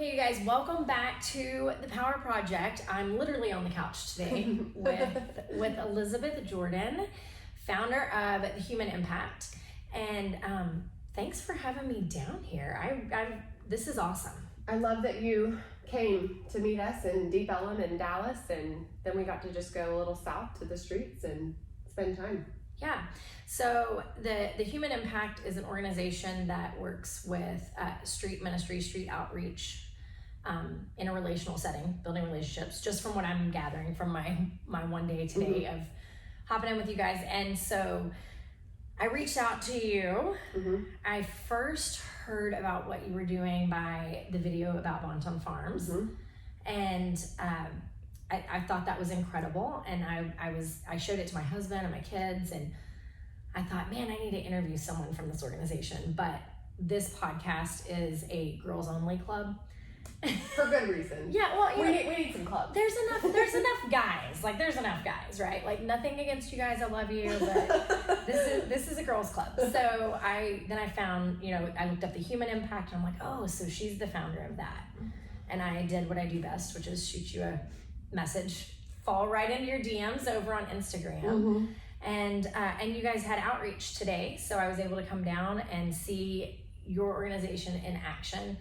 Hey you guys, welcome back to The Power Project. I'm literally on the couch today with Elizabeth Jordan, founder of The Human Impact. And thanks for having me down here. This is awesome. I love that you came to meet us in Deep Ellum in Dallas, and then we got to just go a little south to the streets and spend time. Yeah, so the Human Impact is an organization that works with street ministry, street outreach, in a relational setting, building relationships, just from what I'm gathering from my one day today of hopping in with you guys. And so I reached out to you. I first heard about what you were doing by the video about Bonton Farms. And I thought that was incredible, and I showed it to my husband and my kids, and I thought, man, I need to interview someone from this organization. But this podcast is a girls only club. For good reason. Yeah, well, we need some clubs. There's enough guys. Like, there's enough guys, right? Like, nothing against you guys. I love you, but this is a girls club. So I found, I looked up the Human Impact, and I'm like, oh, so she's the founder of that. And I did what I do best, which is shoot you a message, fall right into your DMs over on Instagram. And you guys had outreach today, so I was able to come down and see your organization in action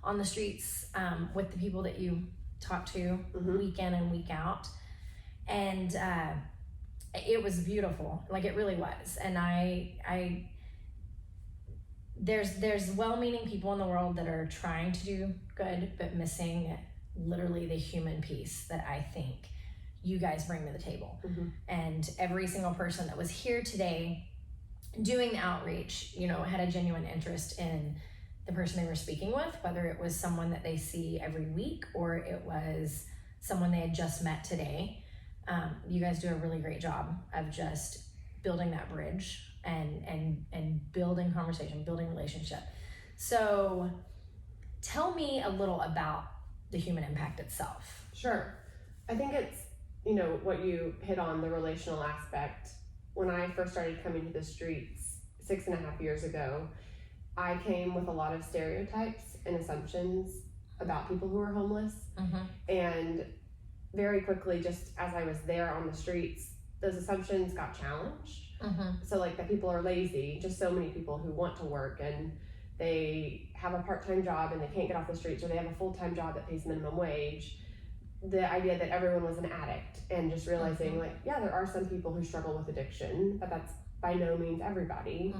on the streets with the people that you talk to week in and week out. And it was beautiful, like it really was. And there's well-meaning people in the world that are trying to do good, but missing literally the human piece that I think you guys bring to the table. And every single person that was here today doing the outreach, had a genuine interest in the person they were speaking with, whether it was someone that they see every week or it was someone they had just met today. You guys do a really great job of just building that bridge and building conversation, building relationship. So tell me a little about the Human Impact itself. Sure. I think it's, what you hit on, the relational aspect. When I first started coming to the streets 6.5 years ago, I came with a lot of stereotypes and assumptions about people who are homeless. And very quickly, just as I was there on the streets, those assumptions got challenged. So like that people are lazy, just so many people who want to work and they have a part-time job and they can't get off the streets, or they have a full-time job that pays minimum wage. The idea that everyone was an addict, and just realizing there are some people who struggle with addiction, but that's by no means everybody.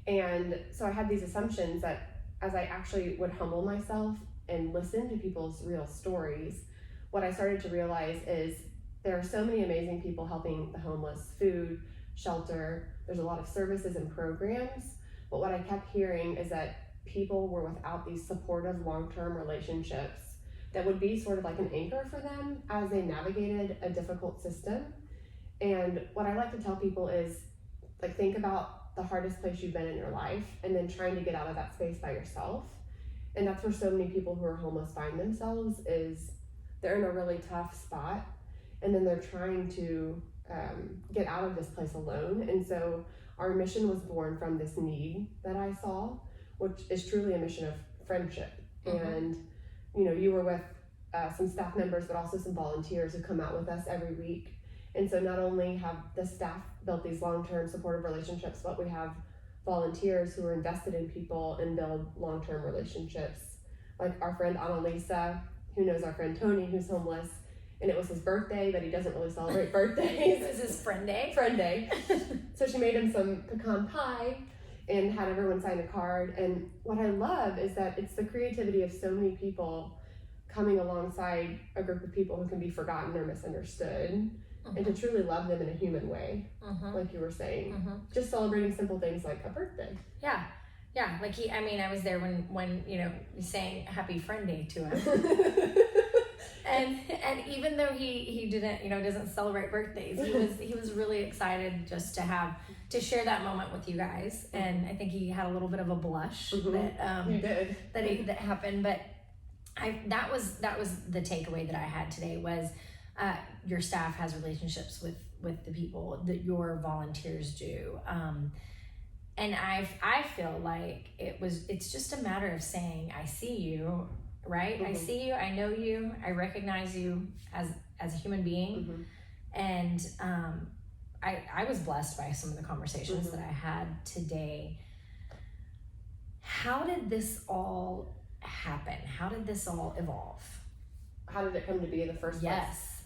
And so I had these assumptions that as I actually would humble myself and listen to people's real stories, what I started to realize is there are so many amazing people helping the homeless, food, shelter, there's a lot of services and programs, but what I kept hearing is that people were without these supportive long-term relationships that would be sort of like an anchor for them as they navigated a difficult system. And what I like to tell people is, like, think about the hardest place you've been in your life and then trying to get out of that space by yourself. And that's where so many people who are homeless find themselves, is they're in a really tough spot and then they're trying to get out of this place alone. And so our mission was born from this need that I saw, which is truly a mission of friendship. And you were with some staff members, but also some volunteers who come out with us every week. And so not only have the staff built these long-term supportive relationships, but we have volunteers who are invested in people and build long-term relationships. Like our friend Annalisa, who knows our friend Tony, who's homeless, and it was his birthday, but he doesn't really celebrate birthdays. This is his friend day? Friend day. So she made him some pecan pie and had everyone sign a card. And what I love is that it's the creativity of so many people coming alongside a group of people who can be forgotten or misunderstood, and to truly love them in a human way, like you were saying. Just celebrating simple things like a birthday. Yeah. Like I was there when you saying happy friend day to him. And even though he didn't, doesn't celebrate birthdays, he was really excited just to share that moment with you guys. And I think he had a little bit of a blush that happened. But that was the takeaway that I had today was your staff has relationships with the people that your volunteers do. And I feel like it's just a matter of saying, I see you, right? I see you, I know you, I recognize you as a human being. And I was blessed by some of the conversations that I had today. How did this all happen? How did this all evolve? How did it come to be in the first place? Yes.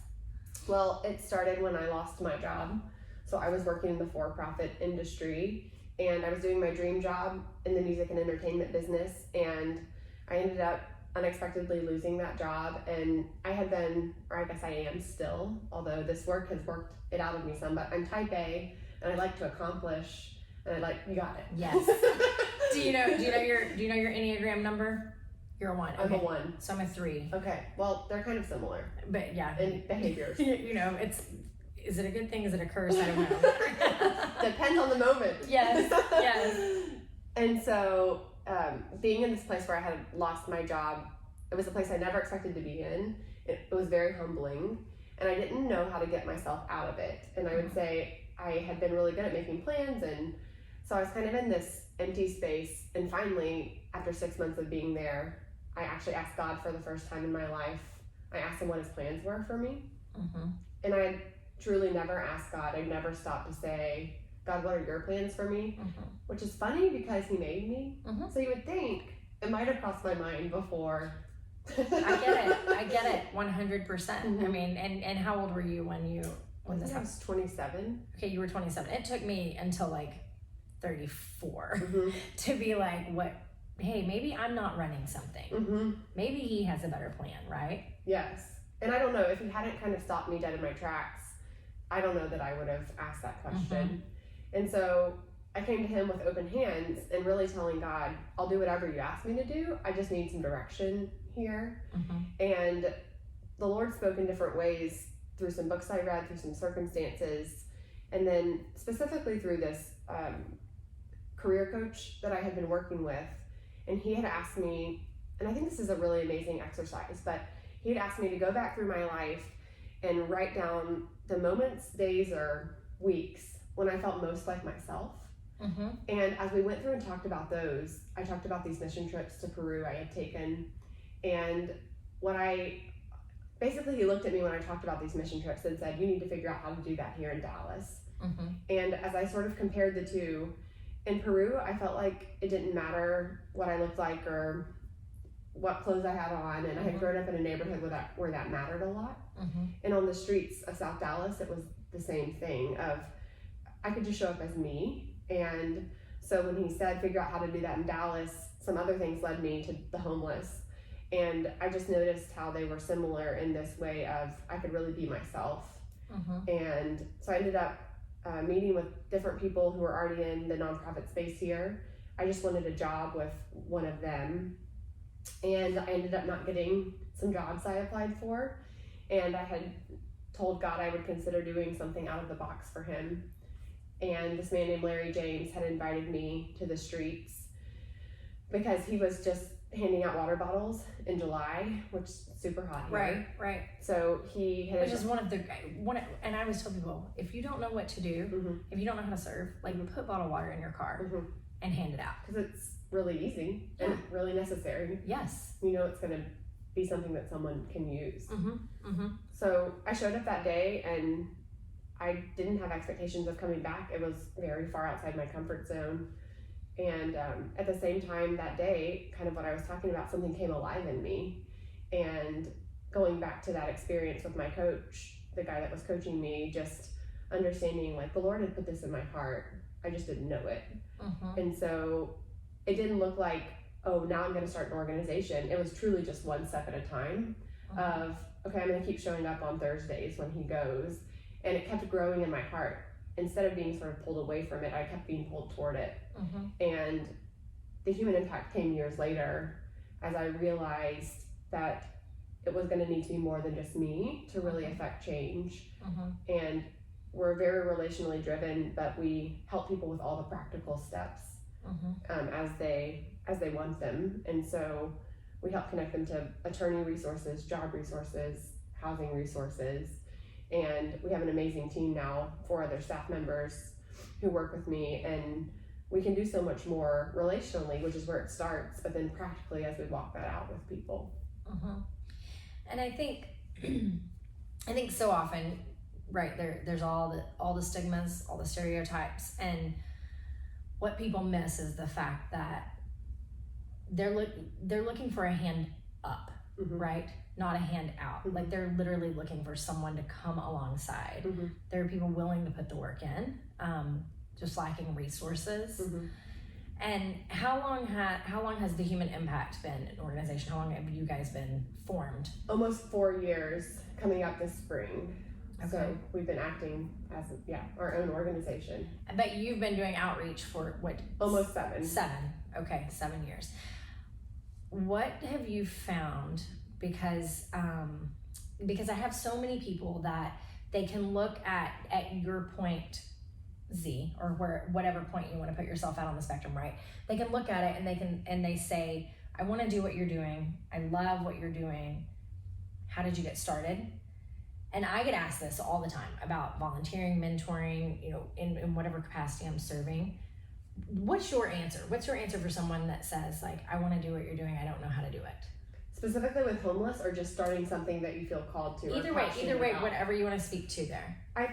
Well, it started when I lost my job. So I was working in the for-profit industry, and I was doing my dream job in the music and entertainment business, and I ended up unexpectedly losing that job. And I had been, or I guess I am still, although this work has worked it out of me some, but I'm type A, and I like to accomplish, and you got it. Yes. Do you know your Enneagram number? You're a 1. Okay. I'm a 1. So I'm a 3. Okay. Well, they're kind of similar. But yeah. In behaviors. Is it a good thing? Is it a curse? I don't know. Depends on the moment. Yes. Yes. And so, being in this place where I had lost my job, it was a place I never expected to be in. It was very humbling, and I didn't know how to get myself out of it. And I would say I had been really good at making plans, and so I was kind of in this empty space. And finally, after 6 months of being there, I actually asked God for the first time in my life. I asked him what his plans were for me. And I had truly never asked God. I'd never stopped to say, God, what are your plans for me? Which is funny because he made me. So you would think it might have crossed my mind before. I get it 100%. I mean, and how old were you when this happened? I was 27. Okay, you were 27. It took me until 34 to be like, what? Hey, maybe I'm not running something. Maybe he has a better plan, right? Yes. And I don't know, if he hadn't kind of stopped me dead in my tracks, I don't know that I would have asked that question. And so I came to him with open hands and really telling God, I'll do whatever you ask me to do. I just need some direction here. And the Lord spoke in different ways through some books I read, through some circumstances, and then specifically through this career coach that I had been working with. And he had asked me, and I think this is a really amazing exercise, but he had asked me to go back through my life and write down the moments, days, or weeks when I felt most like myself. And as we went through and talked about those, I talked about these mission trips to Peru I had taken. And basically he looked at me when I talked about these mission trips and said, you need to figure out how to do that here in Dallas. And as I sort of compared the two, in Peru, I felt like it didn't matter what I looked like or what clothes I had on, and I had grown up in a neighborhood where that mattered a lot. And on the streets of South Dallas, it was the same thing of I could just show up as me. And so when he said figure out how to do that in Dallas, some other things led me to the homeless. And I just noticed how they were similar in this way of I could really be myself. And so I ended up meeting with different people who were already in the nonprofit space here. I just wanted a job with one of them, and I ended up not getting some jobs I applied for, and I had told God I would consider doing something out of the box for him. And this man named Larry James had invited me to the streets because he was just handing out water bottles in July, which is super hot here. Right. So he had, which is and I always tell people, if you don't know what to do, if you don't know how to serve, put bottled water in your car and hand it out. Because it's really easy and really necessary. Yes. You know it's going to be something that someone can use. So I showed up that day, and I didn't have expectations of coming back. It was very far outside my comfort zone. And at the same time that day, kind of what I was talking about, something came alive in me. And going back to that experience with my coach, the guy that was coaching me, just understanding the Lord had put this in my heart. I just didn't know it. And so it didn't look like, oh, now I'm going to start an organization. It was truly just one step at a time of, okay, I'm going to keep showing up on Thursdays when he goes. And it kept growing in my heart. Instead of being sort of pulled away from it, I kept being pulled toward it. And the human impact came years later as I realized that it was going to need to be more than just me to really affect change. And we're very relationally driven, but we help people with all the practical steps as they want them. And so we help connect them to attorney resources, job resources, housing resources. And we have an amazing team now, 4 other staff members who work with me, and we can do so much more relationally, which is where it starts, but then practically as we walk that out with people. And I think so often, right, there's all the stigmas, all the stereotypes, and what people miss is the fact that they're looking for a hand up, right? Not a hand out. Like they're literally looking for someone to come alongside. There are people willing to put the work in, just lacking resources. And how long has the Human Impact been an organization? How long have you guys been formed? Almost 4 years, coming up this spring. Okay. So we've been acting as our own organization. But you've been doing outreach for what? Almost 7. 7. Okay, 7 years. What have you found? Because I have so many people that they can look at your point Z, or whatever point you want to put yourself out on the spectrum, right? They can look at it and they say, I want to do what you're doing. I love what you're doing. How did you get started? And I get asked this all the time about volunteering, mentoring, in whatever capacity I'm serving. What's your answer? What's your answer for someone that says, like, I want to do what you're doing, I don't know how to do it? Specifically with homeless, or just starting something that you feel called to? Either way, whatever you want to speak to there. I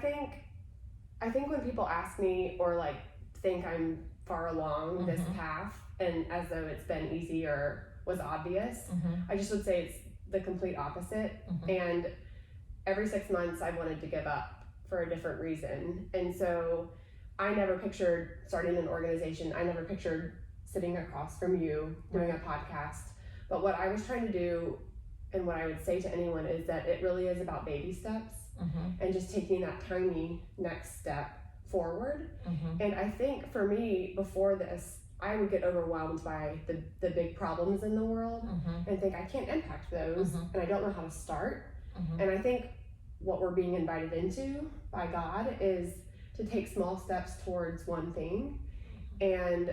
think when people ask me, or like think I'm far along this path, and as though it's been easy or was obvious, I just would say it's the complete opposite. And every 6 months I wanted to give up for a different reason. And so I never pictured starting an organization. I never pictured sitting across from you doing a podcast. But what I was trying to do, and what I would say to anyone, is that it really is about baby steps. And just taking that tiny next step forward. And I think for me, before this, I would get overwhelmed by the big problems in the world and think I can't impact those, and I don't know how to start. And I think what we're being invited into by God is to take small steps towards one thing, and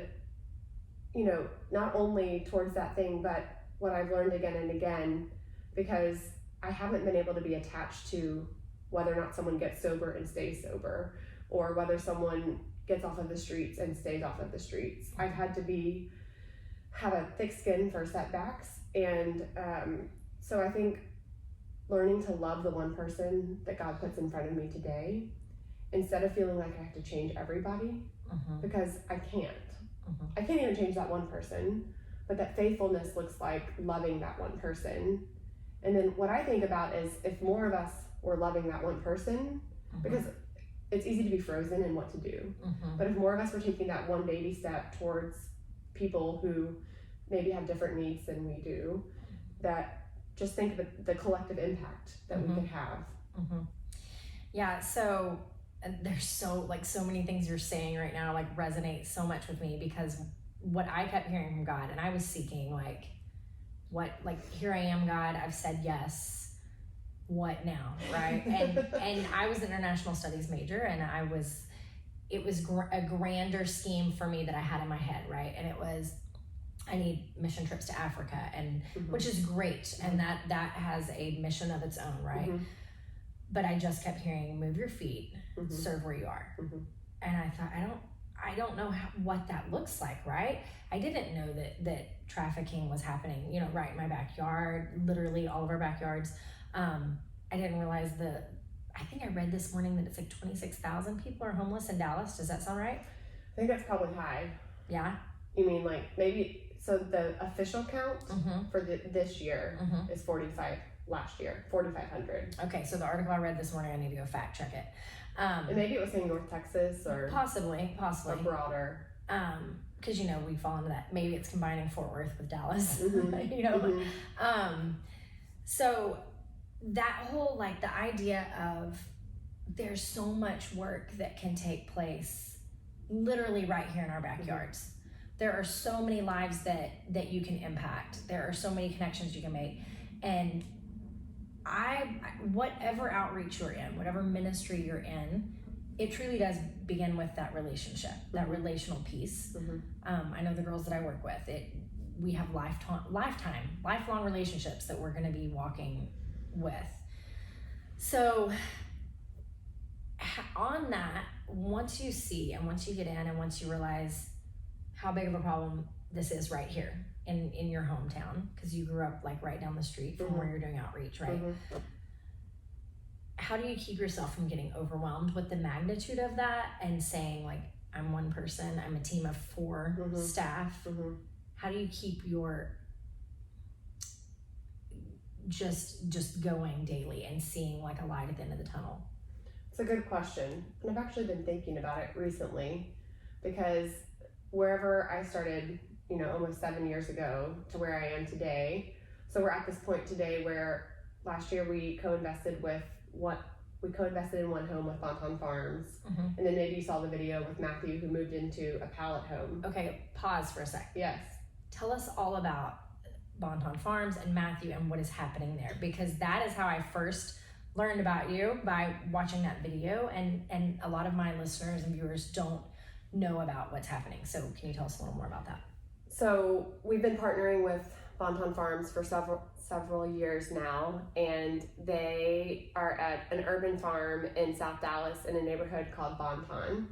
not only towards that thing, but what I've learned again and again, because I haven't been able to be attached to whether or not someone gets sober and stays sober, or whether someone gets off of the streets and stays off of the streets. I've had to have a thick skin for setbacks, and so I think learning to love the one person that God puts in front of me today, instead of feeling like I have to change everybody, because I can't. I can't even change that one person, but that faithfulness looks like loving that one person. And then what I think about is, if more of us were loving that one person, because it's easy to be frozen in what to do, but if more of us were taking that one baby step towards people who maybe have different needs than we do, that just think of the collective impact that we could have. Yeah, so there's so many things you're saying right now resonate so much with me, because what I kept hearing from God, and I was seeking here I am, God, I've said yes, what now, right? And I was an international studies major, and it was a grander scheme for me that I had in my head, right? And it was, I need mission trips to Africa, and which is great, and that has a mission of its own, right? But I just kept hearing, move your feet, serve where you are. And I thought, I don't know what that looks like, right? I didn't know that trafficking was happening, right in my backyard, literally all of our backyards. I didn't realize I think I read this morning that it's 26,000 people are homeless in Dallas. Does that sound right? I think that's probably high. Yeah. You mean maybe, so the official count for this year is 45, last year, 4,500. Okay, so the article I read this morning, I need to go fact check it. And maybe it was saying North Texas, or possibly. Or broader. Because we fall into that. Maybe it's combining Fort Worth with Dallas. So that whole the idea of there's so much work that can take place literally right here in our backyards. There are so many lives that you can impact. There are so many connections you can make. And whatever outreach you're in, whatever ministry you're in, it truly does begin with that relationship, that relational piece. I know the girls that I work with, we have lifelong relationships that we're going to be walking with. So on that, once you see, and once you get in, and once you realize how big of a problem this is right here in your hometown, because you grew up like right down the street from where you're doing outreach, right? How do you keep yourself from getting overwhelmed with the magnitude of that and saying like, I'm one person, I'm a team of 4 staff? How do you keep your just going daily and seeing like a light at the end of the tunnel? It's a good question. And I've actually been thinking about it recently, because wherever I started, you know, almost 7 years ago to where I am today. So we're at this point today where last year we co-invested in one home with Bonton Farms. And then maybe you saw the video with Matthew, who moved into a pallet home. Okay, pause for a sec. Yes. Tell us all about Bonton Farms and Matthew and what is happening there, because that is how I first learned about you, by watching that video, and a lot of my listeners and viewers don't know about what's happening. So can you tell us a little more about that? So we've been partnering with Bonton Farms for several years now, and they are at an urban farm in South Dallas in a neighborhood called Bonton.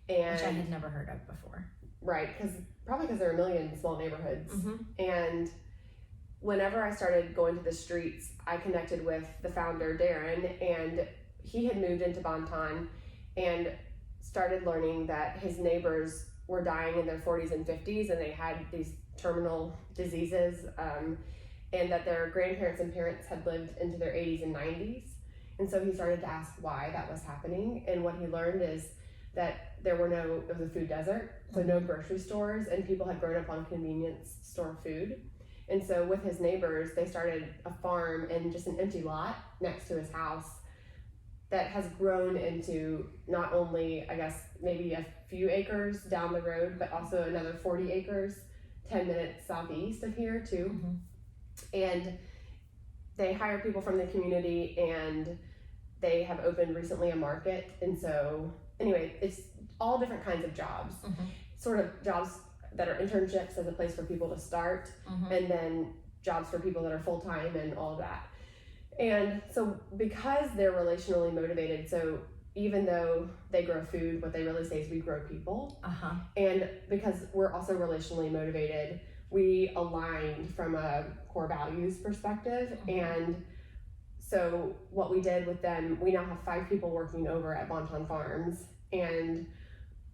And Which I had never heard of before. Right, probably because there are a million small neighborhoods. And whenever I started going to the streets, I connected with the founder, Darren, and he had moved into Bonton and started learning that his neighbors were dying in their 40s and 50s, and they had these terminal diseases, and that their grandparents and parents had lived into their 80s and 90s. And so he started to ask why that was happening, and what he learned is that it was a food desert, so no grocery stores, and people had grown up on convenience store food. And so with his neighbors, they started a farm in just an empty lot next to his house that has grown into not only, I guess, maybe a few acres down the road, but also another 40 acres, 10 minutes southeast of here too. And they hire people from the community, and they have opened recently a market. And so anyway, it's all different kinds of jobs, sort of jobs that are internships as a place for people to start, and then jobs for people that are full-time and all of that. And so because they're relationally motivated, so even though they grow food, what they really say is we grow people. And because we're also relationally motivated, we aligned from a core values perspective. And so what we did with them, we now have 5 people working over at Bonton Farms, and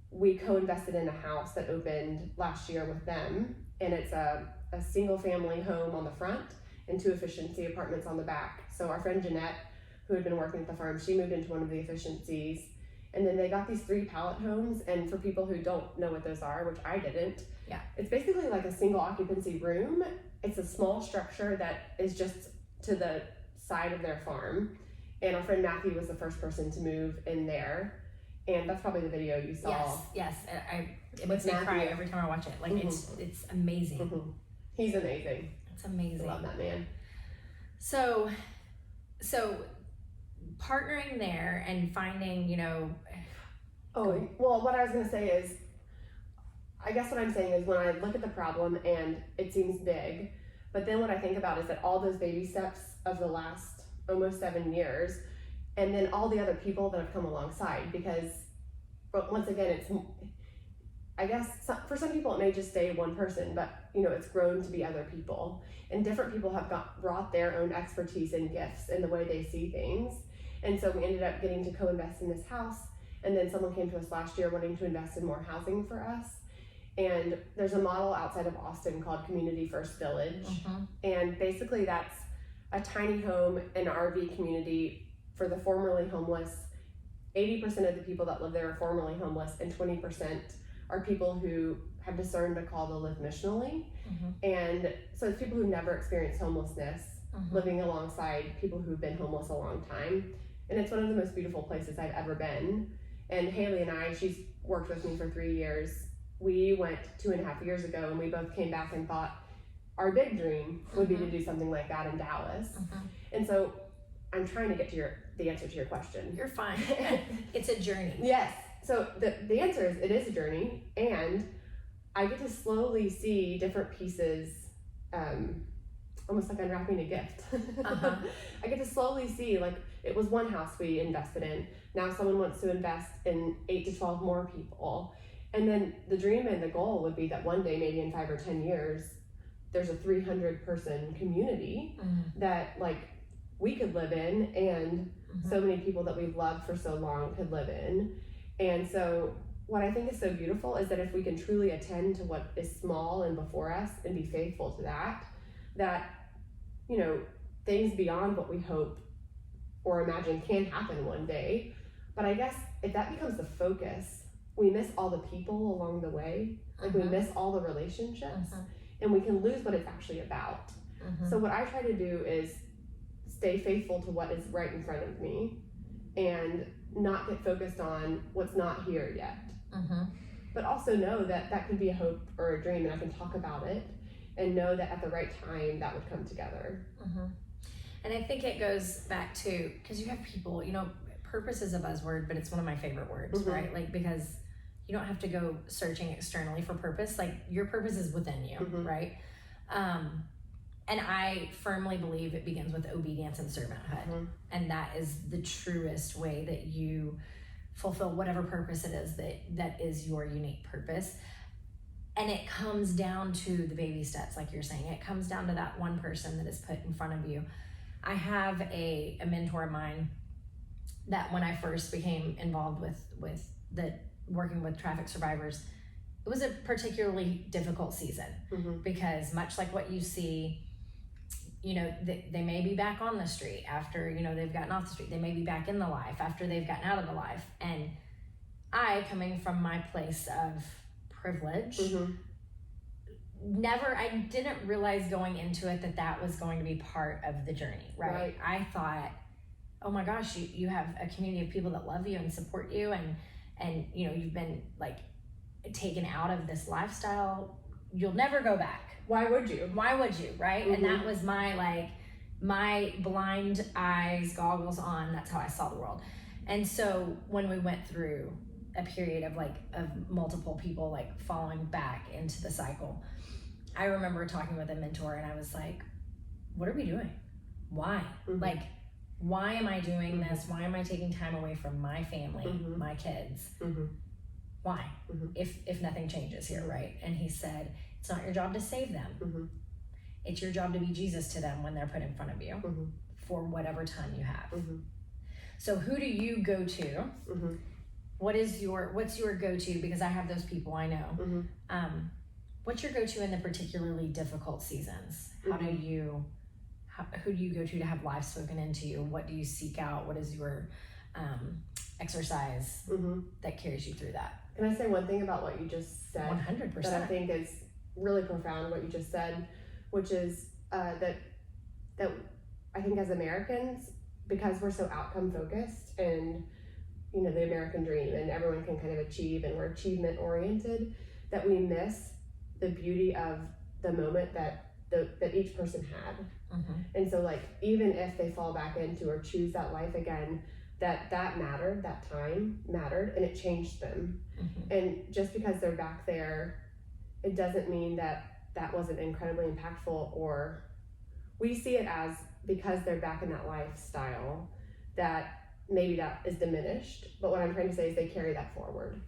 we co-invested in a house that opened last year with them. And it's a single family home on the front and 2 efficiency apartments on the back. So our friend Jeanette, who had been working at the farm, she moved into one of the efficiencies. And then they got these 3 pallet homes. And for people who don't know what those are, which I didn't, it's basically like a single occupancy room. It's a small structure that is just to the side of their farm. And our friend Matthew was the first person to move in there. And that's probably the video you saw. Yes. It makes me cry every time I watch it. Like it's amazing. He's amazing. It's amazing. I love that man. So partnering there and finding, well, what I was going to say is, I guess what I'm saying is, when I look at the problem and it seems big, but then what I think about is that all those baby steps of the last almost 7 years, and then all the other people that have come alongside, because once again, I guess for some people it may just stay one person, but it's grown to be other people, and different people have brought their own expertise and gifts in the way they see things. And so we ended up getting to co-invest in this house, and then someone came to us last year wanting to invest in more housing for us. And there's a model outside of Austin called Community First Village, and basically that's a tiny home and RV community for the formerly homeless. 80% of the people that live there are formerly homeless, and 20% are people who have discerned a call to live missionally. And so it's people who never experienced homelessness living alongside people who've been homeless a long time. And it's one of the most beautiful places I've ever been. And Haley and I, she's worked with me for 3 years. We went 2.5 years ago, and we both came back and thought our big dream would be to do something like that in Dallas. And so I'm trying to get to the answer to your question. You're fine. It's a journey. Yes. So the answer is, it is a journey, and I get to slowly see different pieces, almost like unwrapping a gift. I get to slowly see, like, it was one house we invested in. Now someone wants to invest in 8 to 12 more people. And then the dream and the goal would be that one day, maybe in 5 or 10 years, there's a 300 person community that like we could live in, and so many people that we've loved for so long could live in. And so what I think is so beautiful is that if we can truly attend to what is small and before us and be faithful to that, you know, things beyond what we hope or imagine can happen one day. But I guess if that becomes the focus, we miss all the people along the way. Like we miss all the relationships, and we can lose what it's actually about. So what I try to do is stay faithful to what is right in front of me and not get focused on what's not here yet. But also know that that could be a hope or a dream, and I can talk about it and know that at the right time that would come together. And I think it goes back to, because you have people, you know, purpose is a buzzword, but it's one of my favorite words, right? Like, because you don't have to go searching externally for purpose. Like, your purpose is within you, right? And I firmly believe it begins with obedience and servanthood. And that is the truest way that you fulfill whatever purpose it is that is your unique purpose. And it comes down to the baby steps, like you're saying. It comes down to that one person that is put in front of you. I have a mentor of mine that when I first became involved with the working with traffic survivors, it was a particularly difficult season because much like what you see, you know, they may be back on the street after, you know, they've gotten off the street. They may be back in the life after they've gotten out of the life. And I, coming from my place of privilege, I didn't realize going into it that was going to be part of the journey, right? I thought, oh my gosh, you have a community of people that love you and support you, and you know, you've been like taken out of this lifestyle. You'll never go back. Why would you, right? And that was my blind eyes, goggles on. That's how I saw the world. And so when we went through a period of multiple people like falling back into the cycle, I remember talking with a mentor, and I was like, what are we doing? Why? Like, why am I doing this? Why am I taking time away from my family, my kids? Why? If nothing changes here, right? And he said, it's not your job to save them. It's your job to be Jesus to them when they're put in front of you for whatever time you have. So who do you go to? What's your go-to? Because I have those people I know. What's your go-to in the particularly difficult seasons? Who do you go to have life spoken into you? What do you seek out? What is your exercise that carries you through that? Can I say one thing about what you just said? 100%. That I think is really profound, what you just said, which is that I think as Americans, because we're so outcome focused and, you know, the American dream and everyone can kind of achieve and we're achievement oriented, that we miss the beauty of the moment that each person had. And so like, even if they fall back into or choose that life again, that mattered, that time mattered, and it changed them. And just because they're back there, it doesn't mean that wasn't incredibly impactful, or we see it as, because they're back in that lifestyle, that maybe that is diminished. But what I'm trying to say is they carry that forward.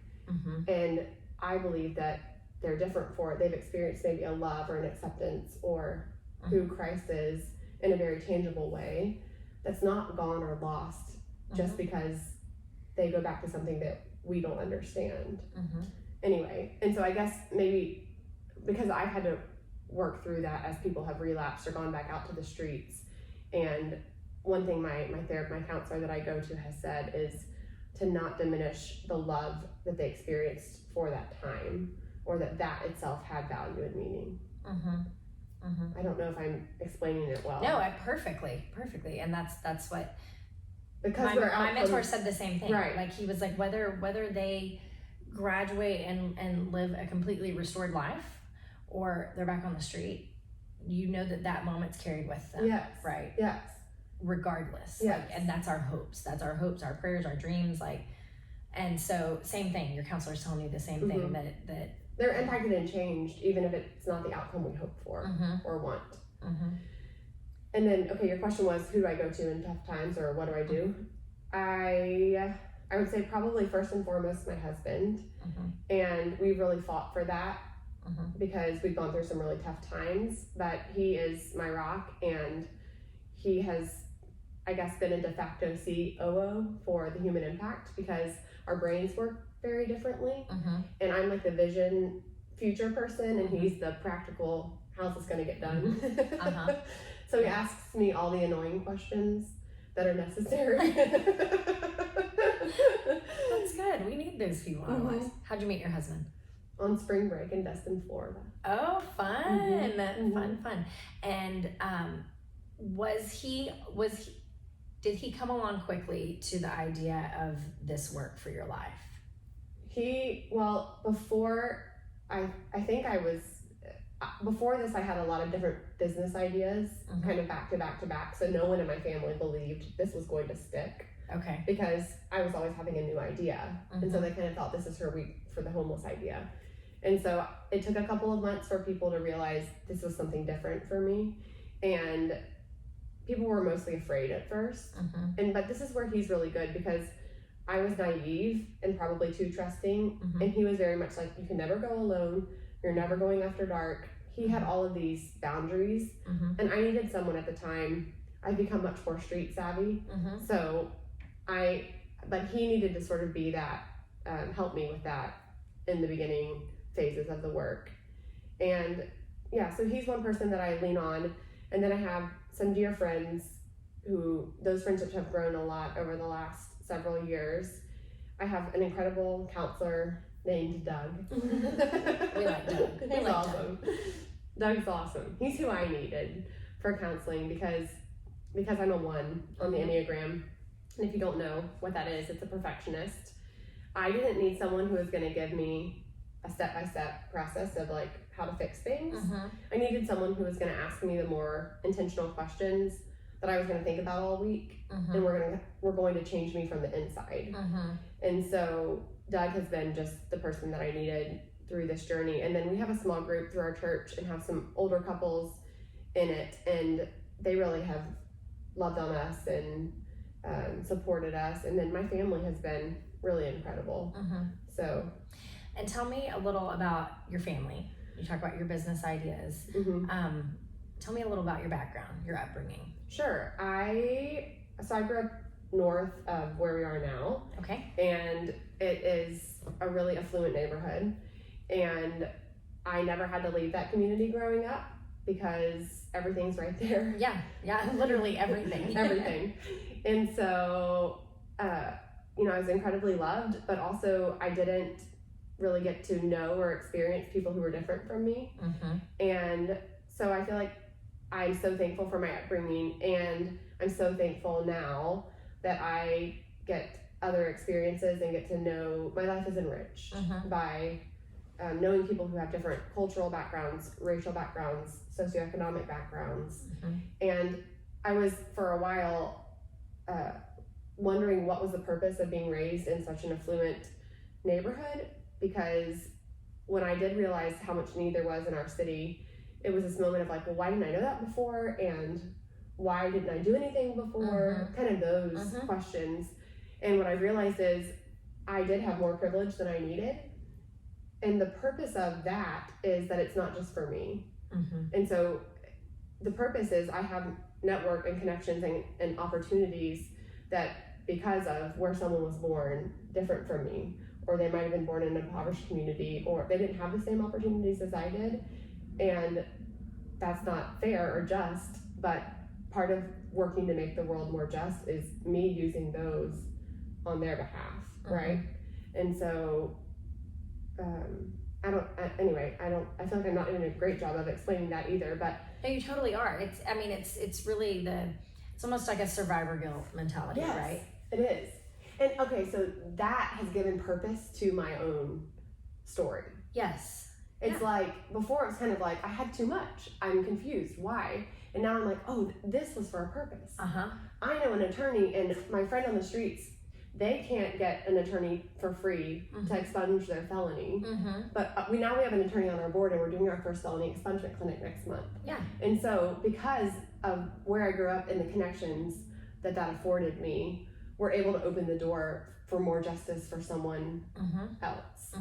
And I believe that they're different for it. They've experienced maybe a love or an acceptance or who Christ is in a very tangible way that's not gone or lost just because they go back to something that we don't understand. Anyway, and so I guess maybe because I've had to work through that as people have relapsed or gone back out to the streets, and one thing my counselor that I go to has said is to not diminish the love that they experienced for that time, or that itself had value and meaning. I don't know if I'm explaining it well. No, perfectly, and that's what. Because my mentor said the same thing. Right. Like, he was like, whether they graduate and live a completely restored life, or they're back on the street, you know that moment's carried with them. Yes. Right. Yes. Regardless. Yes. And that's our hopes. That's our hopes, our prayers, our dreams. Like, and so same thing. Your counselor's telling you the same thing, that they're impacted and changed, even if it's not the outcome we hope for or want. And then, okay, your question was, who do I go to in tough times, or what do I do? I would say probably first and foremost my husband, and we really fought for that because we've gone through some really tough times, but he is my rock, and he has, I guess, been a de facto COO for the Human Impact because our brains work very differently. And I'm like the vision future person, and he's the practical, how's this gonna get done? So he asks me all the annoying questions that are necessary. That's good. We need those people in our lives. How'd you meet your husband? On spring break in Destin, Florida. Oh, fun. Fun. And did he come along quickly to the idea of this work for your life? Before before this, I had a lot of different business ideas kind of back to back to back. So no one in my family believed this was going to stick. Okay. Because I was always having a new idea. And so they kind of thought, this is her week for the homeless idea. And so it took a couple of months for people to realize this was something different for me. And people were mostly afraid at first. But this is where he's really good, because I was naive and probably too trusting. And he was very much like, you can never go alone. You're never going after dark. He had all of these boundaries. And I needed someone at the time. I'd become much more street savvy. But he needed to sort of be that, help me with that in the beginning phases of the work. And yeah, so he's one person that I lean on. And then I have some dear friends who, those friendships have grown a lot over the last several years. I have an incredible counselor named Doug. We like Doug. He's awesome. Doug's awesome. He's who I needed for counseling because I'm a 1 on the Enneagram. And if you don't know what that is, it's a perfectionist. I didn't need someone who was going to give me a step-by-step process of like how to fix things. I needed someone who was going to ask me the more intentional questions that I was going to think about all week, and we're going to change me from the inside. And so Doug has been just the person that I needed through this journey. And then we have a small group through our church and have some older couples in it, and they really have loved on us and supported us. And then my family has been really incredible. So, and tell me a little about your family. You talk about your business ideas. Tell me a little about your background, your upbringing. Sure. I grew up north of where we are now. Okay. And it is a really affluent neighborhood. And I never had to leave that community growing up because everything's right there. Yeah, literally everything. Everything. And so, I was incredibly loved, but also I didn't really get to know or experience people who were different from me. And so I feel like I'm so thankful for my upbringing, and I'm so thankful now that I get other experiences and get to know my life is enriched by knowing people who have different cultural backgrounds, racial backgrounds, socioeconomic backgrounds. And I was for a while wondering what was the purpose of being raised in such an affluent neighborhood, because when I did realize how much need there was in our city, it was this moment of like, well, why didn't I know that before? And why didn't I do anything before? Kind of those questions. And what I realized is I did have more privilege than I needed. And the purpose of that is that it's not just for me. And so the purpose is I have network and connections and opportunities that, because of where someone was born different from me, or they might have been born in an impoverished community, or they didn't have the same opportunities as I did. And that's not fair or just, but part of working to make the world more just is me using those on their behalf, right? And so, I feel like I'm not doing a great job of explaining that either, but. No, you totally are. It's really it's almost like a survivor guilt mentality, yes, right? It is. And okay, so that has given purpose to my own story. Yes. It's like, before it was kind of like, I had too much. I'm confused. Why? And now I'm like, oh, this was for a purpose. I know an attorney, and my friend on the streets, they can't get an attorney for free to expunge their felony. But we have an attorney on our board, and we're doing our first felony expungement clinic next month. Yeah. And so because of where I grew up and the connections that afforded me, we're able to open the door for more justice for someone else.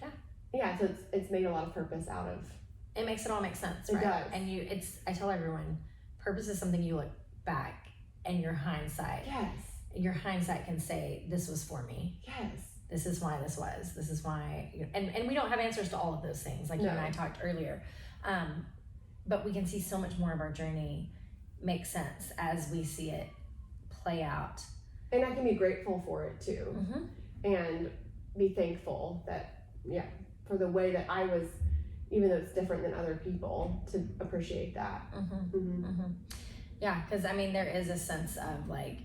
Yeah. yeah, so it's made a lot of purpose out of. It makes it all make sense, It right? does. And I tell everyone, purpose is something you look back and your hindsight can say, this was for me. Yes. This is why this was. This is why, and we don't have answers to all of those things, like you and I talked earlier. But we can see so much more of our journey make sense as we see it play out. And I can be grateful for it too. And be thankful that, for the way that I was, even though it's different than other people, to appreciate that. Yeah, because I mean, there is a sense of like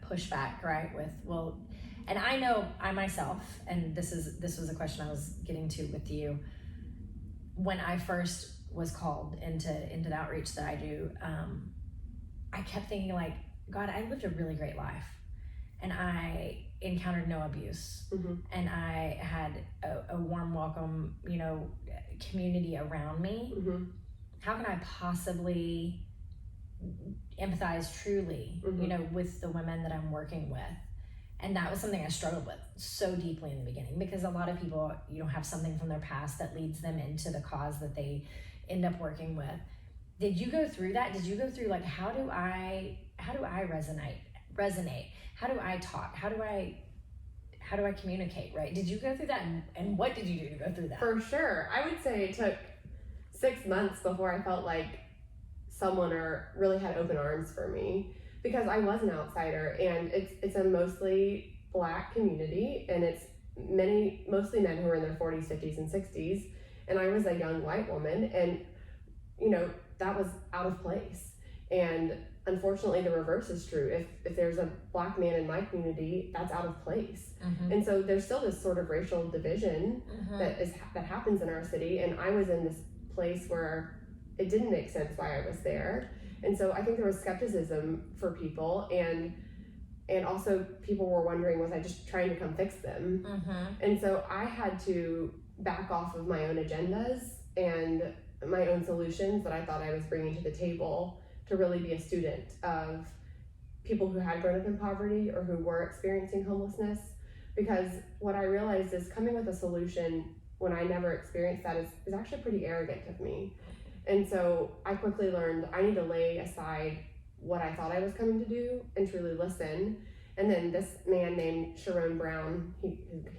pushback, right? And I know I myself, and this was a question I was getting to with you. When I first was called into the outreach that I do, I kept thinking like, God, I lived a really great life, and I encountered no abuse, and I had a warm welcome, community around me. How can I possibly empathize truly, with the women that I'm working with? And that was something I struggled with so deeply in the beginning, because a lot of people, have something from their past that leads them into the cause that they end up working with. Did you go through that? Did you go through like, how do I resonate? How do I talk? How do I communicate, right? Did you go through that, and what did you do to go through that? For sure. I would say it took 6 months before I felt like someone really had open arms for me, because I was an outsider, and it's a mostly Black community, and it's mostly men who are in their 40s, 50s, and 60s, and I was a young white woman, and that was out of place. And unfortunately, the reverse is true. If there's a Black man in my community, that's out of place. And so there's still this sort of racial division that happens in our city, and I was in this place where it didn't make sense why I was there. And so I think there was skepticism for people, and also people were wondering, was I just trying to come fix them? And so I had to back off of my own agendas and my own solutions that I thought I was bringing to the table, to really be a student of people who had grown up in poverty or who were experiencing homelessness. Because what I realized is, coming with a solution when I never experienced that is actually pretty arrogant of me. And so I quickly learned I need to lay aside what I thought I was coming to do and truly listen. And then this man named Sharon Brown,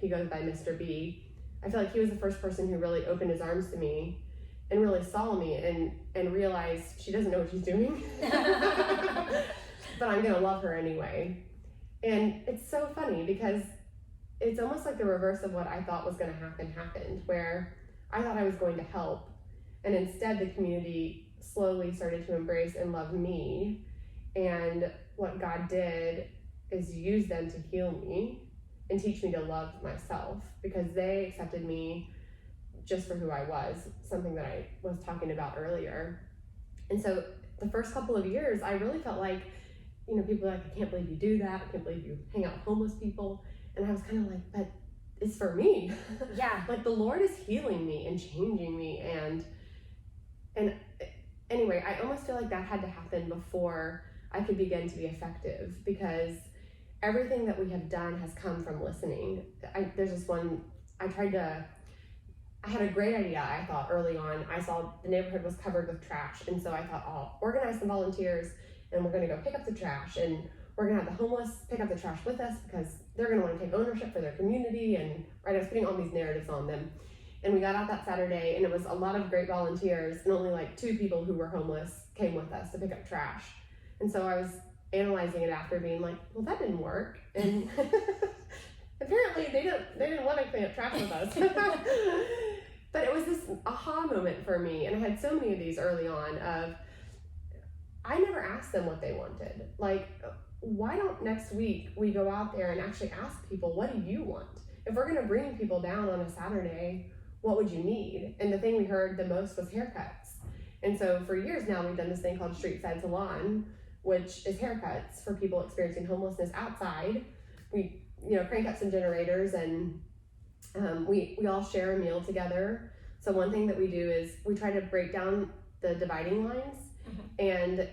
he goes by Mr. B. I feel like he was the first person who really opened his arms to me and really saw me and realized she doesn't know what she's doing, but I'm gonna love her anyway. And it's so funny, because it's almost like the reverse of what I thought was gonna happen happened, where I thought I was going to help, and instead the community slowly started to embrace and love me. And what God did is use them to heal me and teach me to love myself, because they accepted me just for who I was, something that I was talking about earlier. And so the first couple of years, I really felt like, people were like, I can't believe you do that. I can't believe you hang out with homeless people. And I was kind of like, but it's for me. Yeah. Like, the Lord is healing me and changing me. And anyway, I almost feel like that had to happen before I could begin to be effective, because everything that we have done has come from listening. There's this one, I had a great idea, I thought, early on. I saw the neighborhood was covered with trash, and so I thought, I'll organize some volunteers, and we're gonna go pick up the trash, and we're gonna have the homeless pick up the trash with us, because they're gonna wanna take ownership for their community, and right, I was putting all these narratives on them. And we got out that Saturday, and it was a lot of great volunteers, and only like 2 people who were homeless came with us to pick up trash. And so I was analyzing it after, being like, well, that didn't work. And apparently they didn't want to clean up trash with us. But it was this aha moment for me, and I had so many of these early on of, I never asked them what they wanted. Like, why don't next week we go out there and actually ask people, what do you want? If we're gonna bring people down on a Saturday, what would you need? And the thing we heard the most was haircuts. And so for years now, we've done this thing called Street Side Salon, which is haircuts for people experiencing homelessness outside. We, crank up some generators, and we all share a meal together. So one thing that we do is we try to break down the dividing lines, and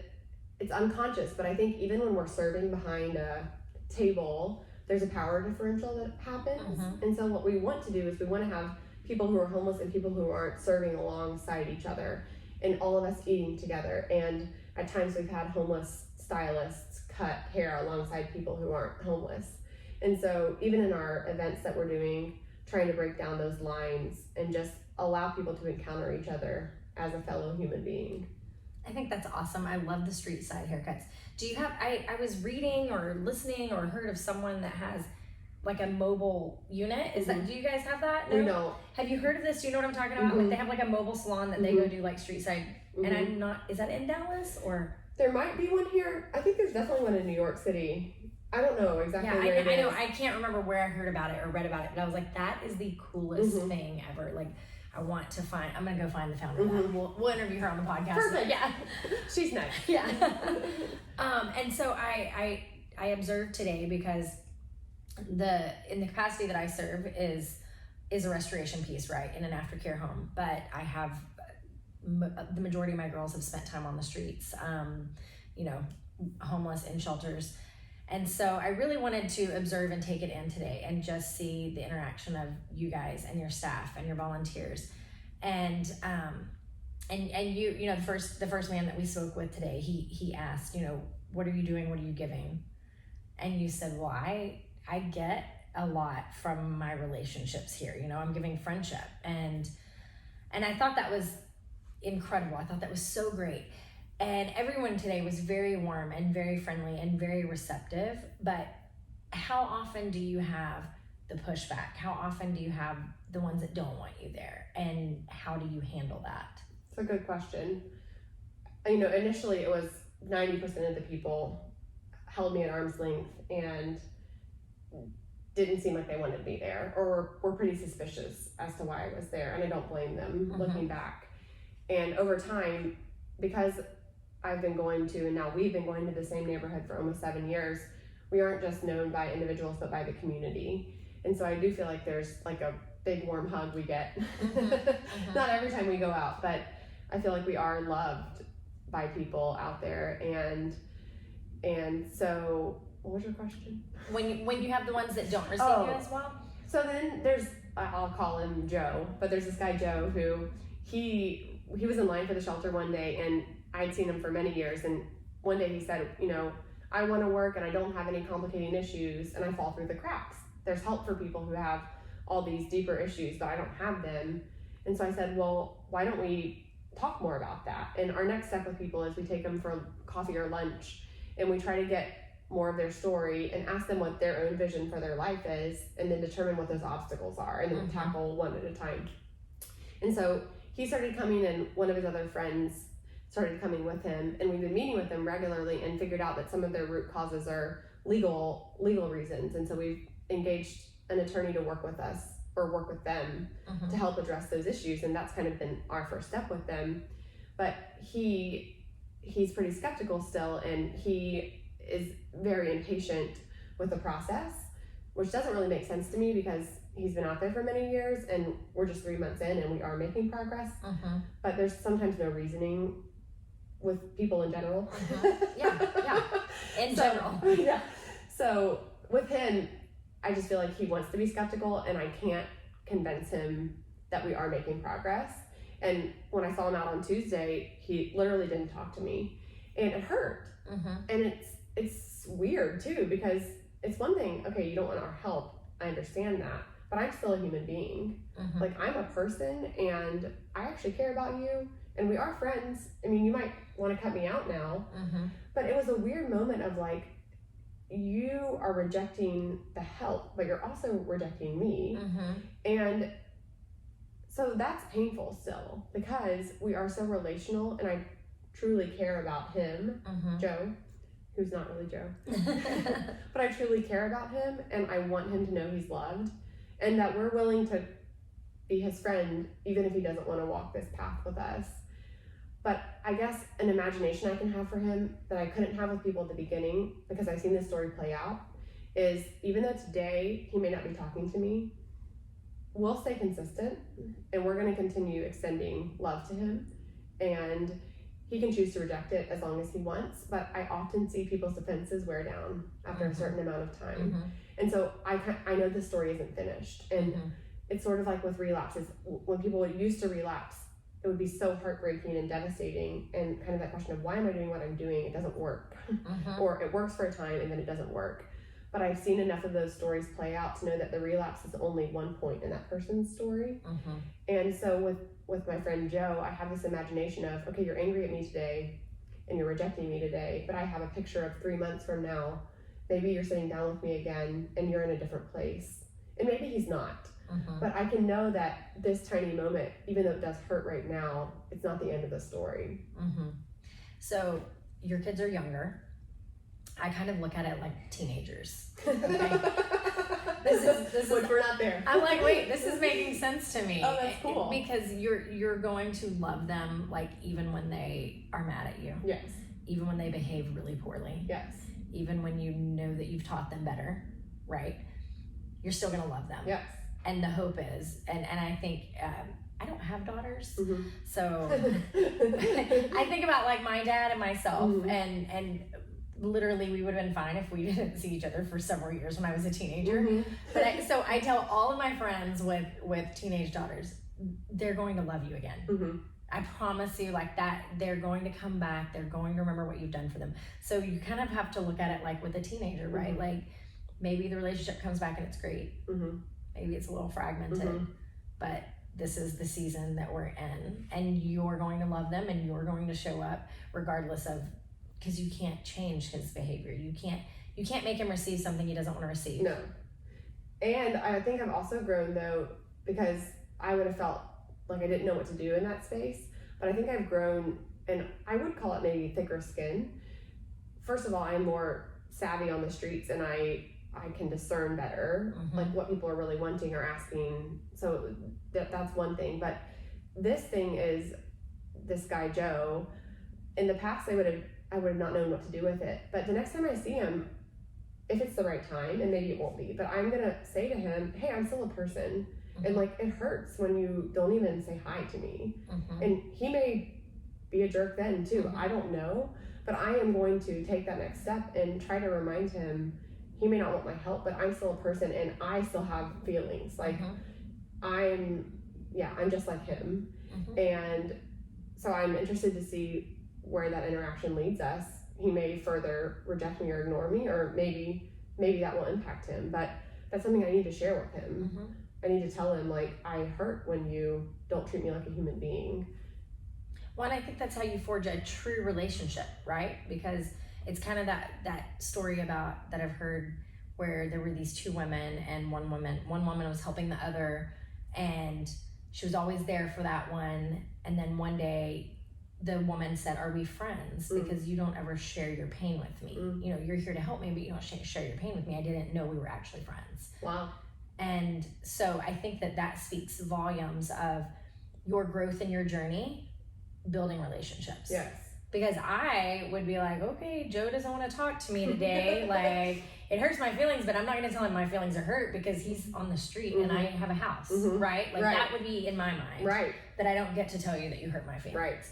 it's unconscious, but I think even when we're serving behind a table, there's a power differential that happens. Mhm. And so what we want to do is we want to have people who are homeless and people who aren't serving alongside each other, and all of us eating together. And at times we've had homeless stylists cut hair alongside people who aren't homeless. And so even in our events that we're doing, trying to break down those lines and just allow people to encounter each other as a fellow human being. I think that's awesome. I love the street side haircuts. Do you have, I was reading or listening or heard of someone that has like a mobile unit. Is that, do you guys have that? No? We don't. Have you heard of this? Do you know what I'm talking about? Like they have like a mobile salon that they go do like street side. And I'm not, is that in Dallas or? There might be one here. I think there's definitely one in New York City. I don't know exactly where it is. I know. I can't remember where I heard about it or read about it, but I was like, that is the coolest thing ever. Like, I want to find, I'm going to go find the founder of that. We'll interview her on the podcast. Perfect. Yeah. She's nice. Yeah. And so I observed today because in the capacity that I serve is a restoration piece, right? In an aftercare home. But I have, the majority of my girls have spent time on the streets, homeless in shelters. And so I really wanted to observe and take it in today and just see the interaction of you guys and your staff and your volunteers. And you, the first man that we spoke with today, he asked, what are you doing? What are you giving? And you said, well, I get a lot from my relationships here. I'm giving friendship. And I thought that was incredible. I thought that was so great. And everyone today was very warm and very friendly and very receptive. But how often do you have the pushback? How often do you have the ones that don't want you there? And how do you handle that? It's a good question. Initially it was 90% of the people held me at arm's length and didn't seem like they wanted me there, or were pretty suspicious as to why I was there. And I don't blame them looking back. And over time, because I've been going to, and now we've been going to the same neighborhood for almost 7 years, we aren't just known by individuals, but by the community. And so I do feel like there's like a big warm hug we get. Not every time we go out, but I feel like we are loved by people out there. And so, what was your question? When you have the ones that don't receive you as well? So then there's, I'll call him Joe, but there's this guy Joe who, he was in line for the shelter one day, and I'd seen him for many years, and one day he said, I want to work and I don't have any complicating issues and I fall through the cracks. There's help for people who have all these deeper issues, but I don't have them. And so I said, well, why don't we talk more about that? And our next step with people is we take them for coffee or lunch and we try to get more of their story and ask them what their own vision for their life is, and then determine what those obstacles are, and then tackle one at a time. And so he started coming, and one of his other friends started coming with him, and we've been meeting with them regularly and figured out that some of their root causes are legal reasons. And so we've engaged an attorney to work with us, or work with them to help address those issues. And that's kind of been our first step with them. But he's pretty skeptical still, and he is very impatient with the process, which doesn't really make sense to me because he's been out there for many years and we're just 3 months in and we are making progress. But there's sometimes no reasoning with people in general. Yeah. In general. Yeah. So with him, I just feel like he wants to be skeptical, and I can't convince him that we are making progress. And when I saw him out on Tuesday, he literally didn't talk to me, and it hurt. And it's weird too, because it's one thing, okay, you don't want our help, I understand that, but I'm still a human being. Like, I'm a person, and I actually care about you, and we are friends. I mean, you might want to cut me out now, but it was a weird moment of like, you are rejecting the help, but you're also rejecting me. And so that's painful still, because we are so relational, and I truly care about him, Joe, who's not really Joe, but I truly care about him, and I want him to know he's loved, and that we're willing to be his friend, even if he doesn't want to walk this path with us. But I guess an imagination I can have for him that I couldn't have with people at the beginning, because I've seen this story play out, is even though today he may not be talking to me, we'll stay consistent, and we're going to continue extending love to him. And he can choose to reject it as long as he wants, but I often see people's defenses wear down after a certain amount of time. And so I know the story isn't finished. And it's sort of like with relapses. When people used to relapse, it would be so heartbreaking and devastating, and kind of that question of, why am I doing what I'm doing? It doesn't work. Or it works for a time and then it doesn't work. But I've seen enough of those stories play out to know that the relapse is only one point in that person's story. And so with my friend Joe, I have this imagination of, okay, you're angry at me today and you're rejecting me today, but I have a picture of 3 months from now. Maybe you're sitting down with me again and you're in a different place. And maybe he's not. But I can know that this tiny moment, even though it does hurt right now, it's not the end of the story. So your kids are younger. I kind of look at it like teenagers. Okay? This Which we're not there. I'm like, wait, this is making sense to me. Oh, that's cool. Because you're going to love them, like, even when they are mad at you. Yes. Even when they behave really poorly. Yes. Even when you know that you've taught them better, right? You're still gonna love them. Yes. And the hope is, and I think, I don't have daughters, so I think about like my dad and myself, and literally we would have been fine if we didn't see each other for several years when I was a teenager. But so I tell all of my friends with teenage daughters, they're going to love you again. I promise you, like that, they're going to come back. They're going to remember what you've done for them. So you kind of have to look at it like with a teenager, right? Like maybe the relationship comes back and it's great. Maybe it's a little fragmented, but this is the season that we're in, and you're going to love them and you're going to show up regardless of, because you can't change his behavior. You can't make him receive something he doesn't want to receive. No. And I think I've also grown though, because I would have felt like I didn't know what to do in that space, but I think I've grown, and I would call it maybe thicker skin. First of all, I'm more savvy on the streets, and I can discern better, like what people are really wanting or asking. So that's one thing. But this thing is, this guy Joe, in the past I would have not known what to do with it. But the next time I see him, if it's the right time, and maybe it won't be, but I'm gonna say to him, hey, I'm still a person. And like, it hurts when you don't even say hi to me. And he may be a jerk then too. I don't know. But I am going to take that next step and try to remind him, he may not want my help, but I'm still a person and I still have feelings. Like I'm just like him. And so I'm interested to see where that interaction leads us. He may further reject me or ignore me, or maybe that will impact him, but that's something I need to share with him. I need to tell him, like, I hurt when you don't treat me like a human being. Well, and I think that's how you forge a true relationship, right? Because it's kind of that story about that I've heard where there were these two women, and one woman was helping the other, and she was always there for that one. And then one day the woman said, are we friends? Because you don't ever share your pain with me. You know, you're here to help me, but you don't share your pain with me. I didn't know we were actually friends. Wow. And so I think that speaks volumes of your growth in your journey, building relationships. Yes. Because I would be like, okay, Joe doesn't want to talk to me today. Like, it hurts my feelings, but I'm not going to tell him my feelings are hurt because he's on the street and I have a house, right? Like, that would be in my mind. Right. That I don't get to tell you that you hurt my feelings. Right.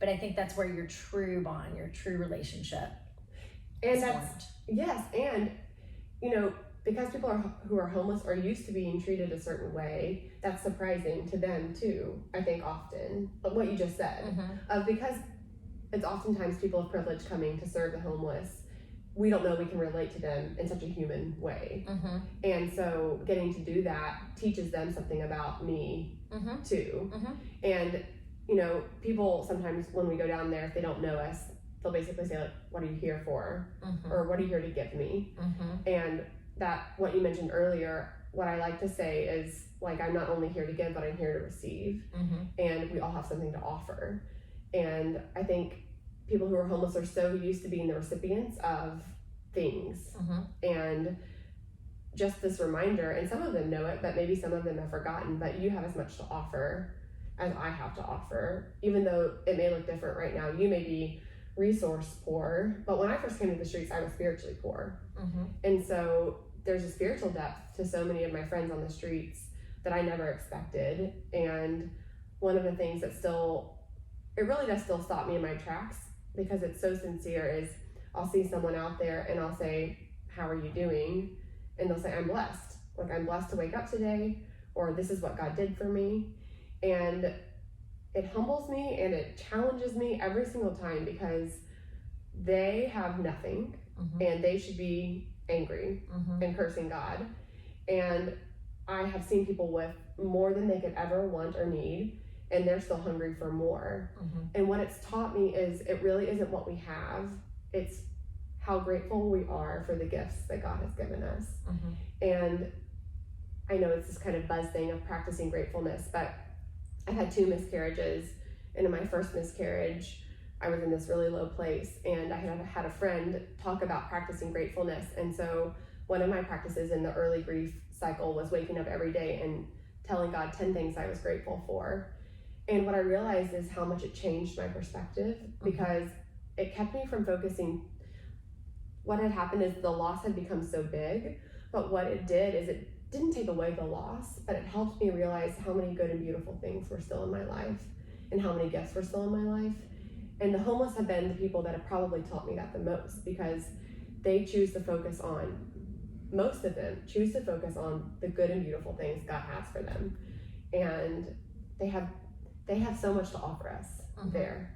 But I think that's where your true bond, your true relationship and is that's formed. Yes, and you know, because people who are homeless are used to being treated a certain way, that's surprising to them too, I think often. But what you just said, because it's oftentimes people of privilege coming to serve the homeless, we don't know we can relate to them in such a human way. And so getting to do that teaches them something about me too. And you know, people sometimes when we go down there, if they don't know us, they'll basically say like, what are you here for? Or what are you here to give me? And that, what you mentioned earlier, what I like to say is like, I'm not only here to give, but I'm here to receive. And we all have something to offer. And I think people who are homeless are so used to being the recipients of things. And just this reminder, and some of them know it, but maybe some of them have forgotten, but you have as much to offer as I have to offer, even though it may look different right now. You may be resource poor, but when I first came to the streets, I was spiritually poor. And so there's a spiritual depth to so many of my friends on the streets that I never expected. And one of the things that still it really does still stop me in my tracks because it's so sincere. Is I'll see someone out there and I'll say, how are you doing? And they'll say, I'm blessed. Like, I'm blessed to wake up today, or this is what God did for me. And it humbles me and it challenges me every single time because they have nothing and they should be angry and cursing God. And I have seen people with more than they could ever want or need, and they're still hungry for more. And what it's taught me is it really isn't what we have, it's how grateful we are for the gifts that God has given us. And I know it's this kind of buzz thing of practicing gratefulness, but I've had 2 miscarriages, and in my first miscarriage, I was in this really low place, and I had a friend talk about practicing gratefulness. And so one of my practices in the early grief cycle was waking up every day and telling God 10 things I was grateful for. And what I realized is how much it changed my perspective, because it kept me from focusing. What had happened is the loss had become so big, but what it did is it didn't take away the loss, but it helped me realize how many good and beautiful things were still in my life and how many gifts were still in my life. And the homeless have been the people that have probably taught me that the most, because they choose to focus on, most of them choose to focus on the good and beautiful things God has for them. And they have so much to offer us there.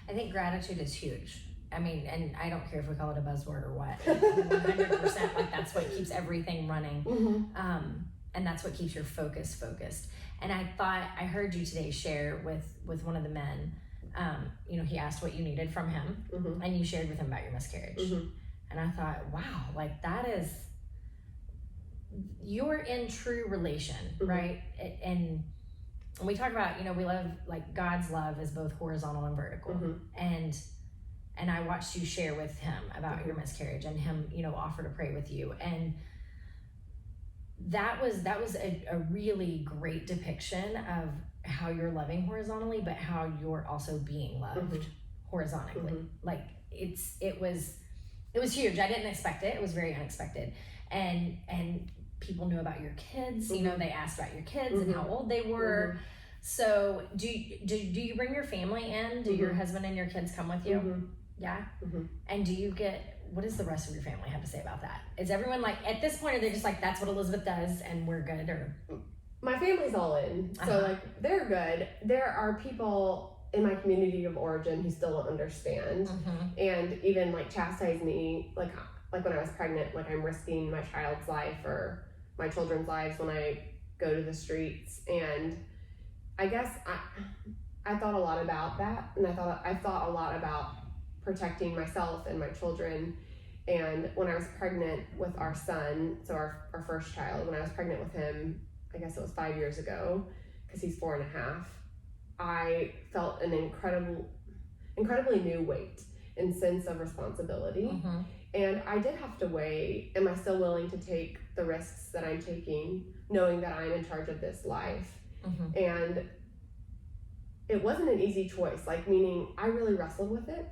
I think gratitude is huge. I mean, and I don't care if we call it a buzzword or what, 100%, like that's what keeps everything running. And that's what keeps your focused. And I thought, I heard you today share with one of the men, you know, he asked what you needed from him, and you shared with him about your miscarriage. And I thought, wow, like that is, you're in true relation, right? And we talk about, you know, we love, like God's love is both horizontal and vertical. And I watched you share with him about your miscarriage, and him, you know, offer to pray with you. And that was a really great depiction of how you're loving horizontally, but how you're also being loved horizontally. Like it was huge. I didn't expect it. It was very unexpected. And people knew about your kids. You know, they asked about your kids and how old they were. So do you bring your family in? Do your husband and your kids come with you? Yeah. And do you get, what does the rest of your family have to say about that? Is everyone like, at this point, are they just like, that's what Elizabeth does and we're good? Or my family's all in, so like they're good. There are people in my community of origin who still don't understand, and even like chastise me, like when I was pregnant, like I'm risking my child's life or my children's lives when I go to the streets. And I guess I thought a lot about that, and I thought a lot about protecting myself and my children. And when I was pregnant with our son, so our first child, when I was pregnant with him, I guess it was 5 years ago, because he's 4.5, I felt an incredibly new weight and sense of responsibility. And I did have to weigh, am I still willing to take the risks that I'm taking, knowing that I'm in charge of this life? And it wasn't an easy choice, like, meaning I really wrestled with it.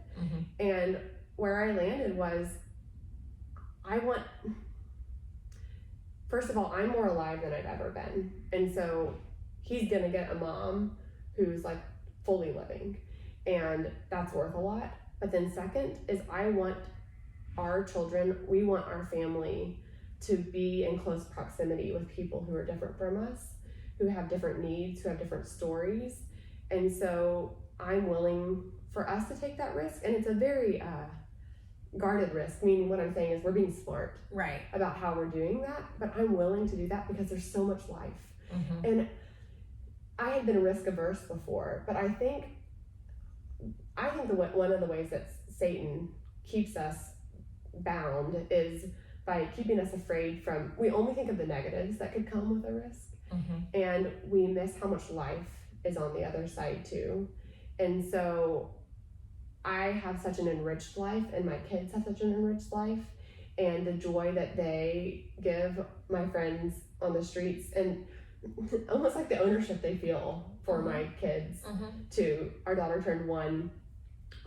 And where I landed was, first of all, I'm more alive than I've ever been. And so he's gonna get a mom who's like fully living, and that's worth a lot. But then second is, I want our children, we want our family to be in close proximity with people who are different from us, who have different needs, who have different stories. And so I'm willing for us to take that risk. And it's a very guarded risk, meaning what I'm saying is we're being smart about how we're doing that, but I'm willing to do that because there's so much life. And I had been risk averse before, but I think one of the ways that Satan keeps us bound is by keeping us afraid from, we only think of the negatives that could come with a risk, and we miss how much life is on the other side too. And so I have such an enriched life, and my kids have such an enriched life, and the joy that they give my friends on the streets, and almost like the ownership they feel for my kids too. Our daughter turned 1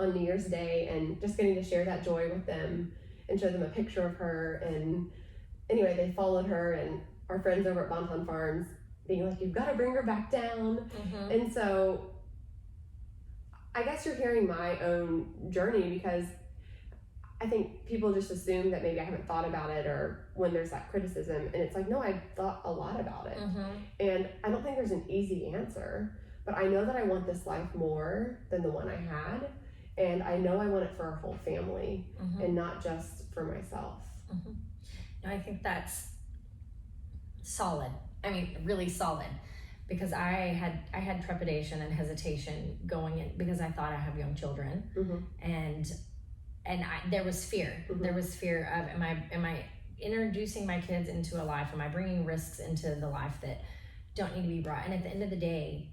on New Year's Day, and just getting to share that joy with them and show them a picture of her. And anyway, they followed her, and our friends over at Bonton Farms being like, you've got to bring her back down. And so I guess you're hearing my own journey, because I think people just assume that maybe I haven't thought about it, or when there's that criticism, and it's like, no, I've thought a lot about it. And I don't think there's an easy answer, but I know that I want this life more than the one I had, and I know I want it for our whole family and not just for myself. No, I think that's solid. I mean, really solid, because I had trepidation and hesitation going in, because I thought I have young children, and there was fear. There was fear of, am I introducing my kids into a life? Am I bringing risks into the life that don't need to be brought? And at the end of the day,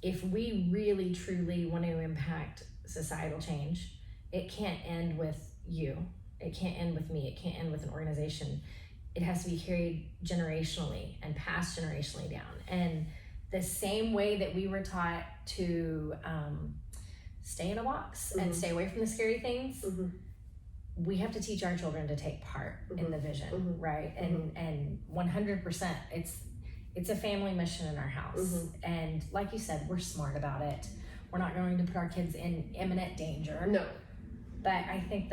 if we really truly want to impact societal change, it can't end with you. It can't end with me. It can't end with an organization. It has to be carried generationally and passed generationally down. And the same way that we were taught to stay in a box and stay away from the scary things, we have to teach our children to take part in the vision, right? And 100%, it's a family mission in our house. And like you said, we're smart about it. We're not going to put our kids in imminent danger. No. But I think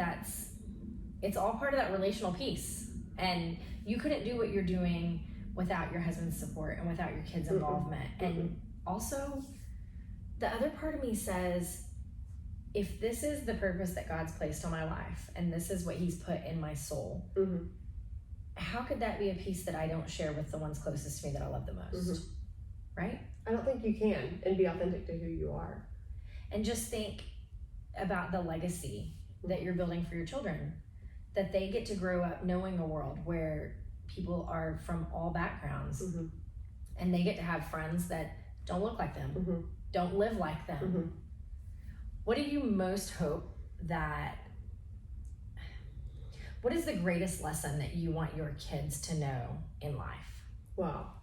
it's all part of that relational piece. And you couldn't do what you're doing without your husband's support and without your kids' involvement. And also, the other part of me says, if this is the purpose that God's placed on my life, and this is what he's put in my soul, how could that be a piece that I don't share with the ones closest to me that I love the most? Right? I don't think you can, and be authentic to who you are. And just think about the legacy that you're building for your children, that they get to grow up knowing a world where people are from all backgrounds, and they get to have friends that don't look like them, don't live like them. What do you most hope what is the greatest lesson that you want your kids to know in life? Wow.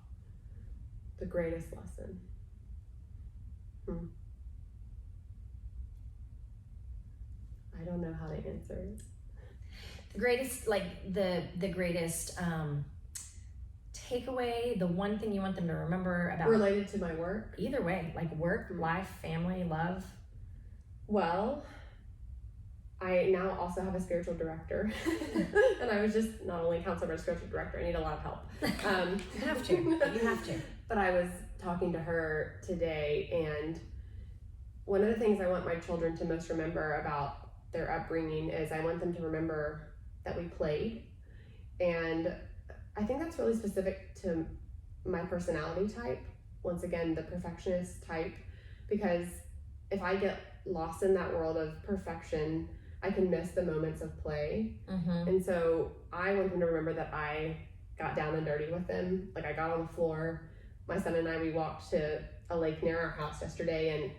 The greatest lesson. I don't know how to answer it. The greatest, the greatest takeaway, the one thing you want them to remember about. Related to my work? Either way, like work, life, family, love. Well, I now also have a spiritual director. And I was just not only a counselor, but a spiritual director. I need a lot of help. You have to. You have to. But I was talking to her today, and one of the things I want my children to most remember about their upbringing is I want them to remember that we played. And I think that's really specific to my personality type. Once again, the perfectionist type, because if I get lost in that world of perfection, I can miss the moments of play. And so I want them to remember that I got down and dirty with them. Like, I got on the floor. My son and I, we walked to a lake near our house yesterday, and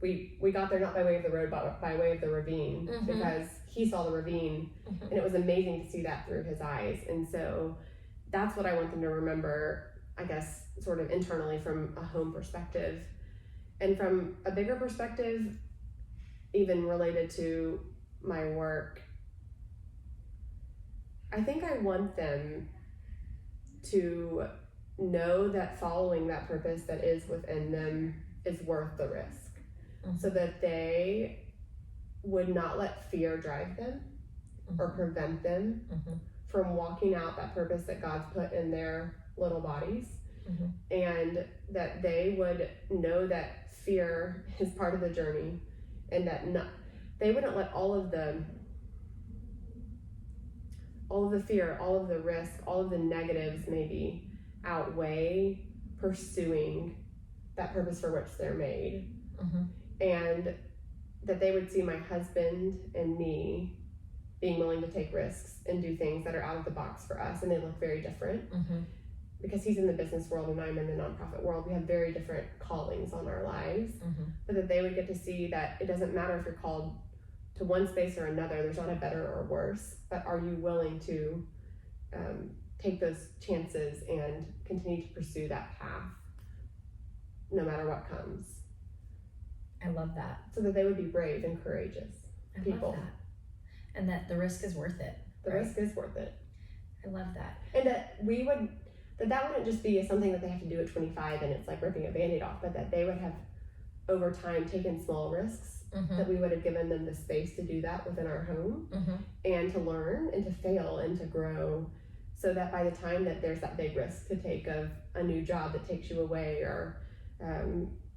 we got there not by way of the road, but by way of the ravine, because he saw the ravine, and it was amazing to see that through his eyes. And so that's what I want them to remember, I guess, sort of internally from a home perspective. And from a bigger perspective, even related to my work, I think I want them to know that following that purpose that is within them is worth the risk, so that they would not let fear drive them or prevent them from walking out that purpose that God's put in their little bodies, and that they would know that fear is part of the journey, and that they wouldn't let all of the fear, all of the risk, all of the negatives maybe outweigh pursuing that purpose for which they're made. And that they would see my husband and me being willing to take risks and do things that are out of the box for us, and they look very different. Because he's in the business world and I'm in the nonprofit world, we have very different callings on our lives. But that they would get to see that it doesn't matter if you're called to one space or another, there's not a better or worse, but are you willing to take those chances and continue to pursue that path no matter what comes. I love that. So that they would be brave and courageous people. Love that. And that the risk is worth it. The risk is worth it. I love that. And that that wouldn't just be something that they have to do at 25 and it's like ripping a Band-Aid off, but that they would have over time taken small risks that we would have given them the space to do that within our home and to learn and to fail and to grow, so that by the time that there's that big risk to take of a new job that takes you away, or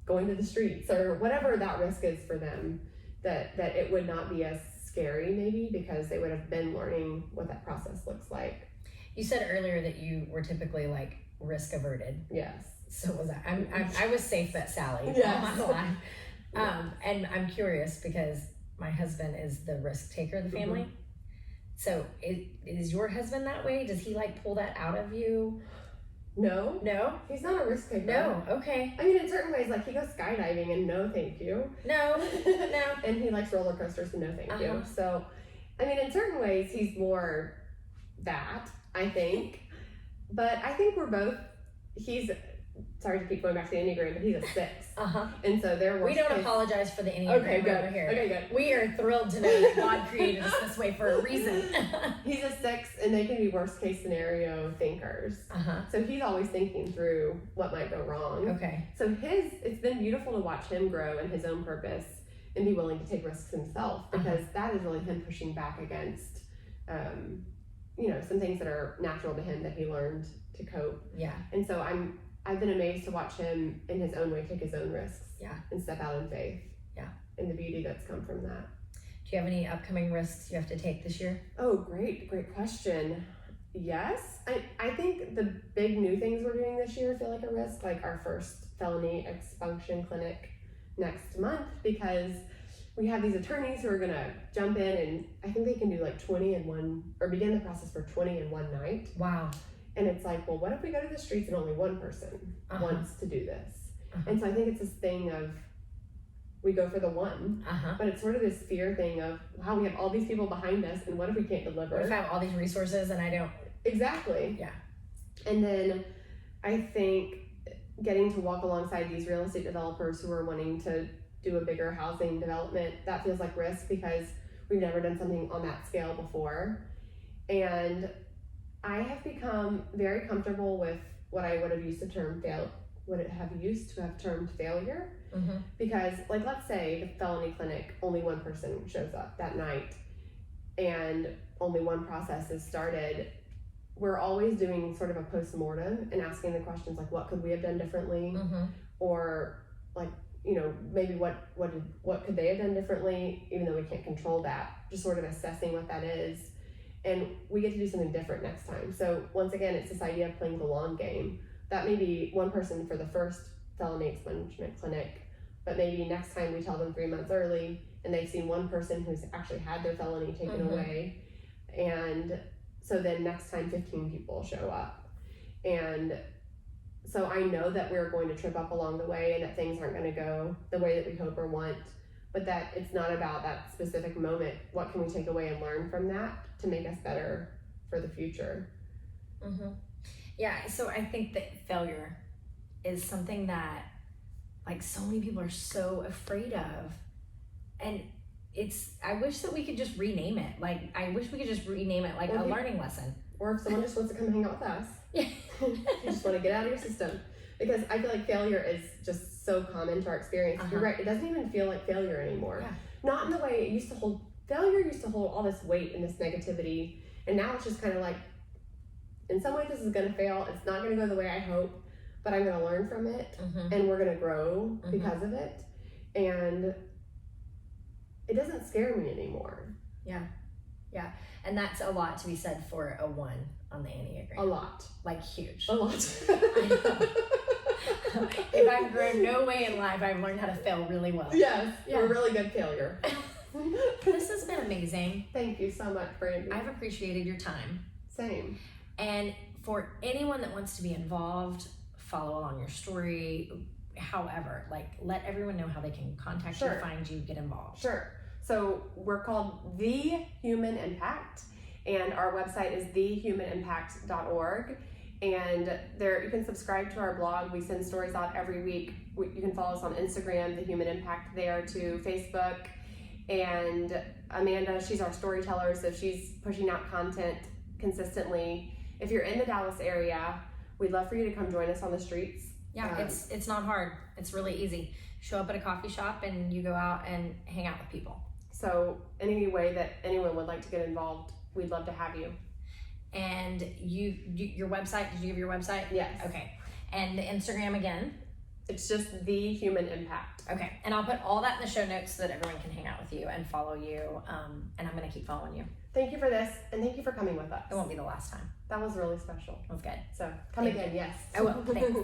going to the streets, or whatever that risk is for them, that it would not be as scary maybe, because they would have been learning what that process looks like. You said earlier that you were typically like risk averted. Yes. So was I. I was safe bet Sally. Yes. All my life. And I'm curious because my husband is the risk taker of the family. So is your husband that way? Does he like pull that out of you? No. No? He's not a risk taker. No. Okay. I mean, in certain ways, like he goes skydiving and no thank you. No. No. And he likes roller coasters and no thank you. So, I mean, in certain ways, he's more that, I think. But I think we're both, he's, sorry to keep going back to the Enneagram, but he's a 6. And so we don't apologize for the Enneagram over here. Okay, good. We are thrilled to know that God created us this way for a reason. He's a 6, and they can be worst case scenario thinkers. So he's always thinking through what might go wrong. Okay. So it's been beautiful to watch him grow in his own purpose and be willing to take risks himself, because that is really him pushing back against, some things that are natural to him that he learned to cope. Yeah. And so I've been amazed to watch him in his own way take his own risks. Yeah. And step out in faith. Yeah. And the beauty that's come from that. Do you have any upcoming risks you have to take this year? Oh, great question. Yes. I think the big new things we're doing this year feel like a risk, like our first felony expunction clinic next month, because we have these attorneys who are going to jump in, and I think they can do like 20 in one, or begin the process for 20 in one night. Wow. And it's like, well, what if we go to the streets and only one person wants to do this? And so I think it's this thing of, we go for the one, but it's sort of this fear thing of, wow, we have all these people behind us, and what if we can't deliver? What if I have all these resources and I don't? Exactly. Yeah. And then I think getting to walk alongside these real estate developers who are wanting to do a bigger housing development, that feels like risk, because we've never done something on that scale before. And I have become very comfortable with what I would have used to termed failure, because, like, let's say the felony clinic, only one person shows up that night and only one process is started. We're always doing sort of a post-mortem and asking the questions like, what could we have done differently? Or like, maybe what could they have done differently, even though we can't control that, just sort of assessing what that is. And we get to do something different next time. So once again, it's this idea of playing the long game. That may be one person for the first felony expungement clinic, but maybe next time we tell them 3 months early, and they've seen one person who's actually had their felony taken away. And so then next time 15 people show up. And so I know that we're going to trip up along the way, and that things aren't going to go the way that we hope or want, but that it's not about that specific moment. What can we take away and learn from that to make us better for the future? Yeah, so I think that failure is something that, like, so many people are so afraid of. And I wish that we could just rename it. Like, I wish we could just rename it like a learning lesson. Or if someone just wants to come hang out with us. Yeah. You just want to get out of your system. Because I feel like failure is just so common to our experience. You're right, it doesn't even feel like failure anymore. Yeah. Not in the way it used to hold. Failure used to hold all this weight and this negativity. And now it's just kind of like, in some way this is going to fail. It's not going to go the way I hope, but I'm going to learn from it. And we're going to grow because of it. And it doesn't scare me anymore. Yeah. And that's a lot to be said for a 1 on the Enneagram. A lot. Like, huge. A lot. I know. If I've grown no way in life, I've learned how to fail really well. Yes, Yeah. you're a really good failure. This has been amazing. Thank you so much, Brandy. I've appreciated your time. Same. And for anyone that wants to be involved, follow along your story, however, like, let everyone know how they can contact you, find you, get involved. Sure. So we're called The Human Impact, and our website is thehumanimpact.org. And there you can subscribe to our blog. We send stories out every week. You can follow us on Instagram, The Human Impact, there too, Facebook. And Amanda, she's our storyteller, so she's pushing out content consistently. If you're in the Dallas area, we'd love for you to come join us on the streets Yeah, it's not hard. It's really easy. Show up at a coffee shop and you go out and hang out with people. So any way that anyone would like to get involved, we'd love to have you. And your website, did you give your website? Yes. Okay. And the Instagram again? It's just The Human Impact. Okay. And I'll put all that in the show notes so that everyone can hang out with you and follow you. And I'm going to keep following you. Thank you for this, and thank you for coming with us. It won't be the last time. That was really special. It was good. So come Thank again, yes. I will. Thanks.